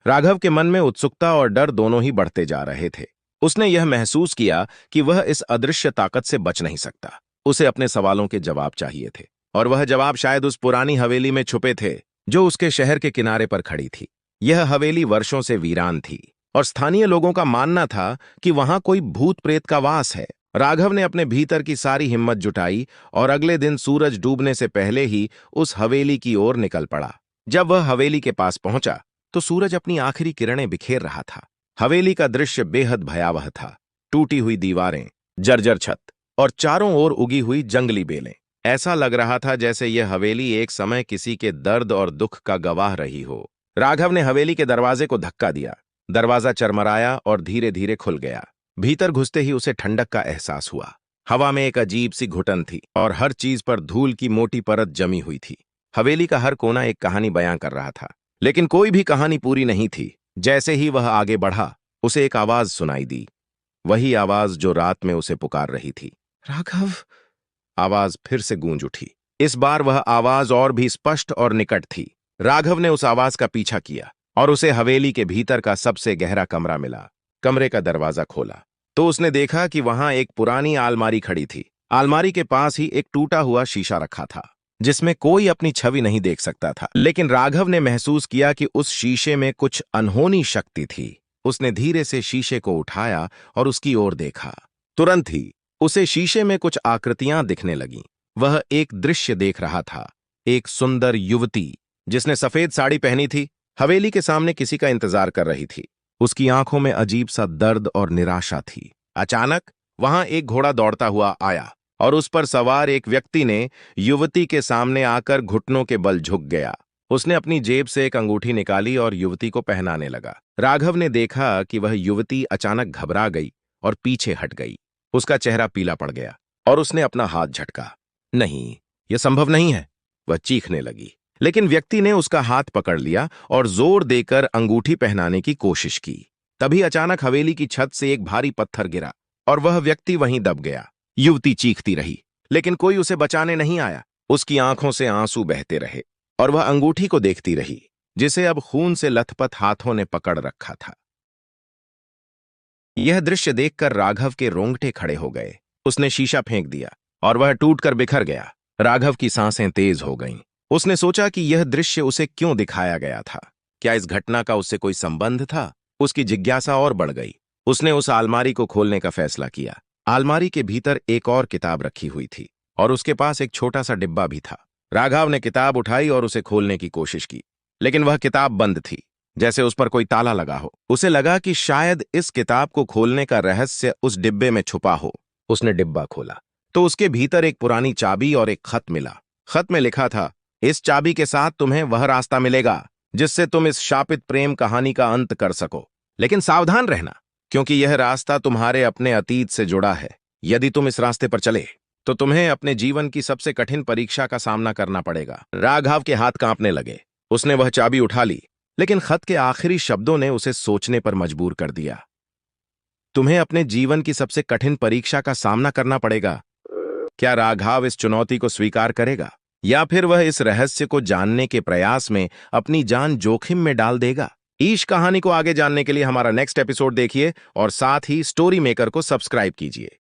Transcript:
राघव के मन में उत्सुकता और डर दोनों ही बढ़ते जा रहे थे। उसने यह महसूस किया कि वह इस अदृश्य ताकत से बच नहीं सकता। उसे अपने सवालों के जवाब चाहिए थे, और वह जवाब शायद उस पुरानी हवेली में छुपे थे जो उसके शहर के किनारे पर खड़ी थी। यह हवेली वर्षों से वीरान थी, और स्थानीय लोगों का मानना था कि वहां कोई भूत प्रेत का वास है। राघव ने अपने भीतर की सारी हिम्मत जुटाई और अगले दिन सूरज डूबने से पहले ही उस हवेली की ओर निकल पड़ा। जब वह हवेली के पास पहुंचा तो सूरज अपनी आखिरी किरणें बिखेर रहा था। हवेली का दृश्य बेहद भयावह था। टूटी हुई दीवारें, जर्जर छत और चारों ओर उगी हुई जंगली बेलें। ऐसा लग रहा था जैसे यह हवेली एक समय किसी के दर्द और दुख का गवाह रही हो। राघव ने हवेली के दरवाजे को धक्का दिया। दरवाजा चरमराया और धीरे धीरे खुल गया। भीतर घुसते ही उसे ठंडक का एहसास हुआ। हवा में एक अजीब सी घुटन थी और हर चीज पर धूल की मोटी परत जमी हुई थी। हवेली का हर कोना एक कहानी बयां कर रहा था, लेकिन कोई भी कहानी पूरी नहीं थी। जैसे ही वह आगे बढ़ा, उसे एक आवाज सुनाई दी, वही आवाज जो रात में उसे पुकार रही थी। राघव! आवाज फिर से गूंज उठी। इस बार वह आवाज और भी स्पष्ट और निकट थी। राघव ने उस आवाज का पीछा किया और उसे हवेली के भीतर का सबसे गहरा कमरा मिला। कमरे का दरवाजा खोला तो उसने देखा कि वहां एक पुरानी अलमारी खड़ी थी। अलमारी के पास ही एक टूटा हुआ शीशा रखा था, जिसमें कोई अपनी छवि नहीं देख सकता था। लेकिन राघव ने महसूस किया कि उस शीशे में कुछ अनहोनी शक्ति थी। उसने धीरे से शीशे को उठाया और उसकी ओर देखा। तुरंत ही उसे शीशे में कुछ आकृतियां दिखने लगीं। वह एक दृश्य देख रहा था। एक सुंदर युवती जिसने सफेद साड़ी पहनी थी, हवेली के सामने किसी का इंतजार कर रही थी। उसकी आंखों में अजीब सा दर्द और निराशा थी। अचानक वहां एक घोड़ा दौड़ता हुआ आया और उस पर सवार एक व्यक्ति ने युवती के सामने आकर घुटनों के बल झुक गया। उसने अपनी जेब से एक अंगूठी निकाली और युवती को पहनाने लगा। राघव ने देखा कि वह युवती अचानक घबरा गई और पीछे हट गई। उसका चेहरा पीला पड़ गया और उसने अपना हाथ झटका। नहीं, यह संभव नहीं है, वह चीखने लगी। लेकिन व्यक्ति ने उसका हाथ पकड़ लिया और जोर देकर अंगूठी पहनाने की कोशिश की। तभी अचानक हवेली की छत से एक भारी पत्थर गिरा और वह व्यक्ति वहीं दब गया। युवती चीखती रही, लेकिन कोई उसे बचाने नहीं आया। उसकी आंखों से आंसू बहते रहे और वह अंगूठी को देखती रही, जिसे अब खून से लथपथ हाथों ने पकड़ रखा था। यह दृश्य देखकर राघव के रोंगटे खड़े हो गए। उसने शीशा फेंक दिया और वह टूटकर बिखर गया। राघव की सांसें तेज हो गईं। उसने सोचा कि यह दृश्य उसे क्यों दिखाया गया था। क्या इस घटना का उससे कोई संबंध था? उसकी जिज्ञासा और बढ़ गई। उसने उस अलमारी को खोलने का फैसला किया। अलमारी के भीतर एक और किताब रखी हुई थी और उसके पास एक छोटा सा डिब्बा भी था। राघव ने किताब उठाई और उसे खोलने की कोशिश की, लेकिन वह किताब बंद थी, जैसे उस पर कोई ताला लगा हो। उसे लगा कि शायद इस किताब को खोलने का रहस्य उस डिब्बे में छुपा हो। उसने डिब्बा खोला तो उसके भीतर एक पुरानी चाबी और एक खत मिला। खत में लिखा था, इस चाबी के साथ तुम्हें वह रास्ता मिलेगा जिससे तुम इस शापित प्रेम कहानी का अंत कर सको। लेकिन सावधान रहना, क्योंकि यह रास्ता तुम्हारे अपने अतीत से जुड़ा है। यदि तुम इस रास्ते पर चले तो तुम्हें अपने जीवन की सबसे कठिन परीक्षा का सामना करना पड़ेगा। राघव के हाथ कांपने लगे। उसने वह चाबी उठा ली, लेकिन खत के आखिरी शब्दों ने उसे सोचने पर मजबूर कर दिया। तुम्हें अपने जीवन की सबसे कठिन परीक्षा का सामना करना पड़ेगा। क्या राघव इस चुनौती को स्वीकार करेगा, या फिर वह इस रहस्य को जानने के प्रयास में अपनी जान जोखिम में डाल देगा? इस कहानी को आगे जानने के लिए हमारा नेक्स्ट एपिसोड देखिए और साथ ही स्टोरी मेकर को सब्सक्राइब कीजिए।